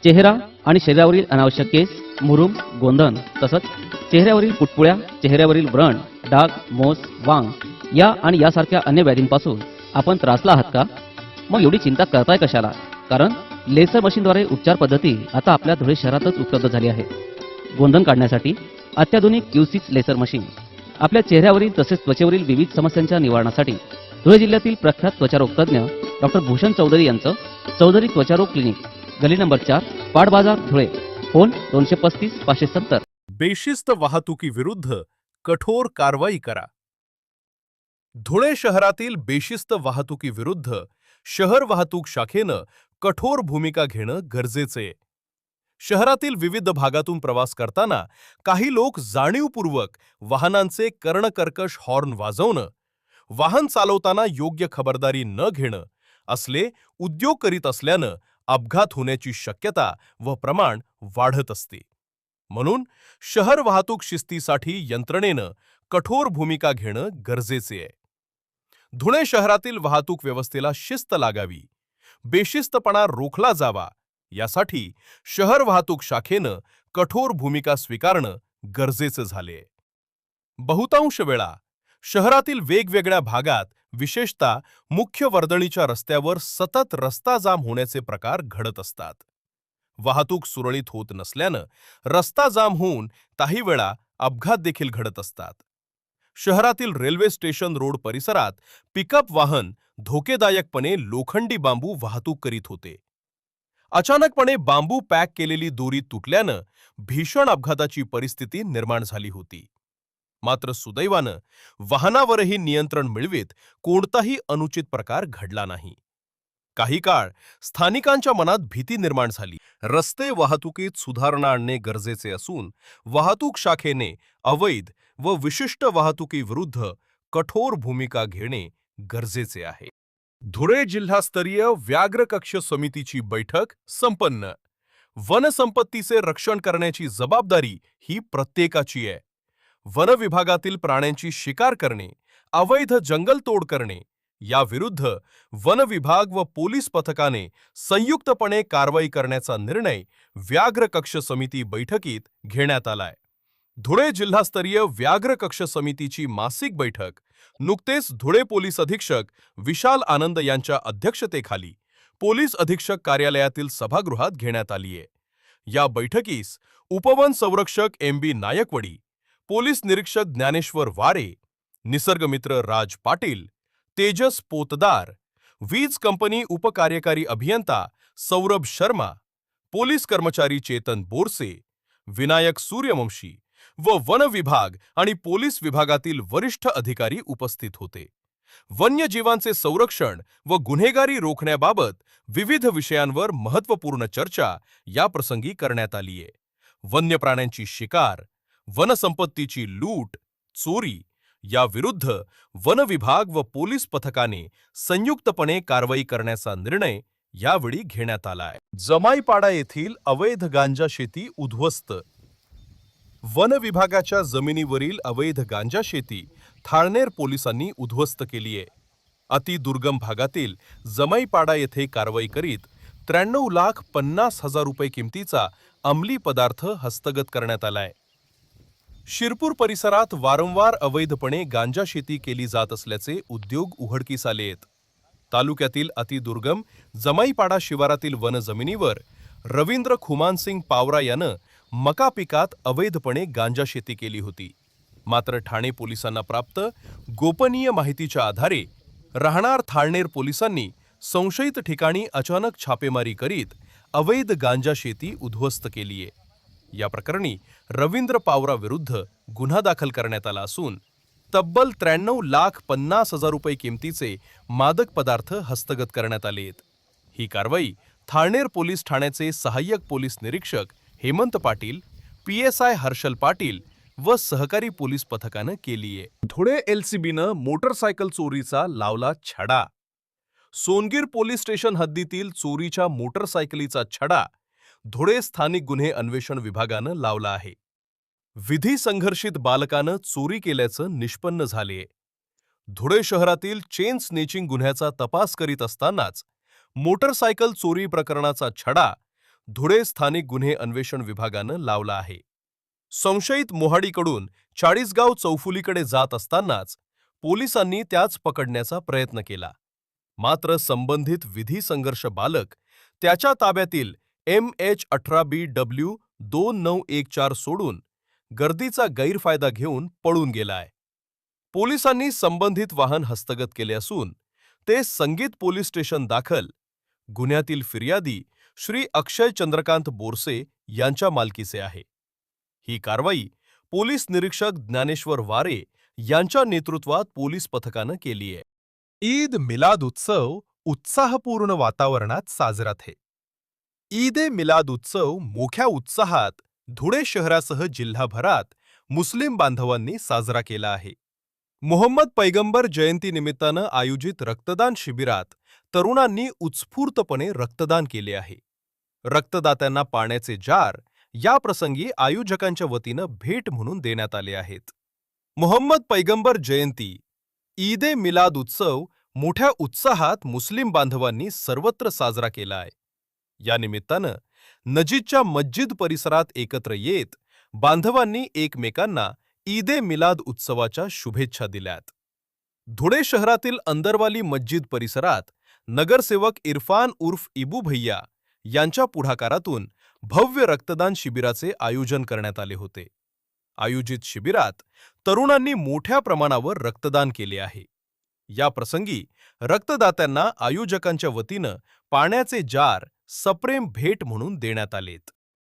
चेहरा आणि शरीरावरील अनावश्यक केस, मुरूम, गोंधन तसंच चेहऱ्यावरील पुटपुळ्या, चेहऱ्यावरील व्रण, डाग, मोस, वांग या आणि यासारख्या अन्य व्याधींपासून आपण त्रासला आहात का? मग एवढी चिंता करताय कशाला? कारण लेसर मशीनद्वारे उपचार पद्धती आता आपल्या धुळे शहरातच उपलब्ध झाली आहे. गोंधन काढण्यासाठी अत्याधुनिक Q6 लेसर मशीन, आपल्या चेहऱ्यावरील तसेच त्वचेवरील विविध समस्यांच्या निवारणासाठी धुळे जिल्ह्यातील प्रख्यात त्वचारोग तज्ञ डॉक्टर भूषण चौधरी यांचं चौधरी त्वचारोग क्लिनिक, गली नंबर 4, पाट बाजार, धुळे. फोन 235 570. बेशिस्त वाहतुकीविरुद्ध कठोर कारवाई करा. धुळे शहरातील बेशिस्त वाहतुकीविरुद्ध शहर वाहतूक शाखेनं कठोर भूमिका घेणं गरजेचं आहे. शहरातील विविध भागातून प्रवास करताना काही लोक जाणीवपूर्वक वाहनांचे कर्णकर्कश हॉर्न वाजवणं, वाहन चालवताना योग्य खबरदारी न घेणं असले उद्योग करीत असल्यानं अपघात होण्याची शक्यता व प्रमाण वाढत असते. म्हणून शहर वाहतूक शिस्तीसाठी यंत्रणेनं कठोर भूमिका घेणं गरजेचे आहे. धुळे शहरातील वाहतूक व्यवस्थेला शिस्त लागावी, बेशिस्तपणा रोखला जावा यासाठी शहर वाहतूक शाखेनं कठोर भूमिका स्वीकारणं गरजेचं झाले. बहुतांश वेळा शहरातील वेगवेगळ्या भागात, विशेषतः मुख्य वर्दळीच्या रस्त्यावर सतत रस्ता जाम होण्याचे प्रकार घडत असतात. वाहतूक सुरळीत होत नसल्यानं रस्ता जाम होऊन काही वेळा अपघात देखील घडत असतात. शहरातील रेल्वे स्टेशन रोड परिसरात पिकअप वाहन धोकेदायकपणे लोखंडी बांबू वाहतूक करीत होते. अचानकपणे बांबू पॅक केलेली दोरी तुटल्यानं भीषण अपघाताची परिस्थिती निर्माण झाली होती. मात्र सुदैवानं वाहनावरही नियंत्रण मिळवीत कोणताही अनुचित प्रकार घडला नाही. काही काळ स्थानिकांच्या मनात भीती निर्माण झाली. रस्ते वाहतुकीत सुधारणा आणणे गरजेचे असून वाहतूक शाखेने अवैध व विशिष्ट वाहतुकीविरुद्ध कठोर भूमिका घेणे गरजेचे आहे. धुळे जिल्हास्तरीय व्याघ्र कक्ष समितीची बैठक संपन्न. वनसंपत्तीचे रक्षण करण्याची जबाबदारी ही प्रत्येकाची आहे. वन विभागातील प्राण्यांची शिकार करणे, अवैध जंगलतोड करणे याविरुद्ध वन विभाग व पोलीस पथकाने संयुक्तपणे कारवाई करण्याचा निर्णय व्याघ्र कक्ष समिती बैठकीत घेण्यात आलाय. धुळे जिल्हास्तरीय व्याघ्र कक्ष समितीची मासिक बैठक नुकतेच धुळे पोलीस अधीक्षक विशाल आनंद यांच्या अध्यक्षतेखाली पोलीस अधीक्षक कार्यालयातील सभागृहात घेण्यात आली आहे. या बैठकीस उपवन संरक्षक MB नायकवडी, पोलीस निरीक्षक ज्ञानेश्वर वारे, निसर्गमित्र राज पाटील, तेजस पोतदार, वीज कंपनी उपकार्यकारी अभियंता सौरभ शर्मा, पोलीस कर्मचारी चेतन बोरसे, विनायक सूर्यवंशी व वन विभाग आणि पोलीस विभागातील वरिष्ठ अधिकारी उपस्थित होते. वन्यजीवांचे संरक्षण व गुन्हेगारी रोखण्याबाबत विविध विषयांवर महत्त्वपूर्ण चर्चा या प्रसंगी करण्यात आली आहे. वन्य प्राण्यांची शिकार, वनसंपत्तीची लूट, चोरी याविरुद्ध वन विभाग व पोलीस पथकाने संयुक्तपणे कारवाई करण्याचा निर्णय यावेळी घेण्यात आलाय. जमाईपाडा येथील अवैध गांजा शेती उद्ध्वस्त. वन विभागाच्या जमिनीवरील अवैध गांजा शेती थाळनेर पोलिसांनी उद्ध्वस्त केली आहे. अतिदुर्गम भागातील जमाईपाडा येथे कारवाई करीत 93,50,000 रुपये किमतीचा अंमली पदार्थ हस्तगत करण्यात आलाय. शिरपूर परिसरात वारंवार अवैधपणे गांजा शेती केली जात असल्याचे उद्योग उघडकीस आले आहेत. तालुक्यातील अतिदुर्गम जमाईपाडा शिवारातील वनजमिनीवर रवींद्र खुमानसिंग पावरा यानं मका पिकात अवैधपणे गांजा शेती केली होती. मात्र ठाणे पोलिसांना प्राप्त गोपनीय माहितीच्या आधारे राहणार थाळनेर पोलिसांनी संशयित ठिकाणी अचानक छापेमारी करीत अवैध गांजा शेती उद्ध्वस्त केली आहे. या प्रकरणी रवींद्र पावरा विरुद्ध गुन्हा दाखल करण्यात आला असून तब्बल 93,50,000 रुपये किमतीचे मादक पदार्थ हस्तगत करण्यात आले आहेत. ही कारवाई थाळनेर पोलीस ठाण्याचे सहाय्यक पोलीस निरीक्षक हेमंत पाटील, PSI हर्षल पाटील व सहकारी पोलीस पथकानं केली आहे. धुळे LCBनं मोटरसायकल चोरीचा लावला छडा. सोनगीर पोलीस स्टेशन हद्दीतील चोरीच्या मोटरसायकलीचा छडा धुळे स्थानिक गुन्हे अन्वेषण विभागानं लावला आहे. विधी संघर्षित बालकानं चोरी केल्याचं निष्पन्न झाले. धुळे शहरातील चेन स्नेचिंग गुन्ह्याचा तपास करीत असतानाच मोटरसायकल चोरी प्रकरणाचा छडा धुळे स्थानिक गुन्हे अन्वेषण विभागानं लावला आहे. संशयित मोहाडीकडून चाळीसगाव चौफुलीकडे जात असतानाच पोलिसांनी त्याच पकडण्याचा प्रयत्न केला. मात्र संबंधित विधी संघर्ष बालक त्याच्या ताब्यातील MH18BW 2914 सोडून गर्दीचा गैरफायदा घेऊन पळून गेलाय. पोलिसांनी संबंधित वाहन हस्तगत केले असून ते संगीत पोलीस स्टेशन दाखल गुन्ह्यातील फिर्यादी श्री अक्षय चंद्रकांत बोरसे यांच्या मालकीचे आहे. ही कारवाई पोलीस निरीक्षक ज्ञानेश्वर वारे यांच्या नेतृत्वात पोलीस पथकानं केली आहे. ईद मिलाद उत्सव उत्साहपूर्ण वातावरणात साजरा थे. ईद ए मिलाद उत्सव मोठ्या उत्साहात धुळे शहरासह जिल्हाभरात मुस्लिम बांधवांनी साजरा केला आहे. मोहम्मद पैगंबर जयंतीनिमित्तानं आयोजित रक्तदान शिबिरात तरुणांनी उत्स्फूर्तपणे रक्तदान केले आहे. रक्तदात्यांना पाण्याचे जार या प्रसंगी आयोजकांच्या वतीनं भेट म्हणून देण्यात आले आहेत. मोहम्मद पैगंबर जयंती ईद ए मिलाद उत्सव मोठ्या उत्साहात मुस्लिम बांधवांनी सर्वत्र साजरा केला आहे. या निमित्तानं नजीकच्या मस्जिद परिसरात एकत्र येत बांधवांनी एकमेकांना ईद ए मिलाद उत्सवाच्या शुभेच्छा दिल्यात. धुळे शहरातील अंदरवाली मस्जिद परिसरात नगरसेवक इरफान उर्फ इबू भैया यांच्या पुढाकारातून भव्य रक्तदान शिबिराचे आयोजन करण्यात आले होते. आयोजित शिबिरात तरुणांनी मोठ्या प्रमाणावर रक्तदान केले आहे. या प्रसंगी रक्तदात्यांना आयोजकांच्या वतीनं पाण्याचे जार सप्रेम भेट म्हणून देण्यात आलेत.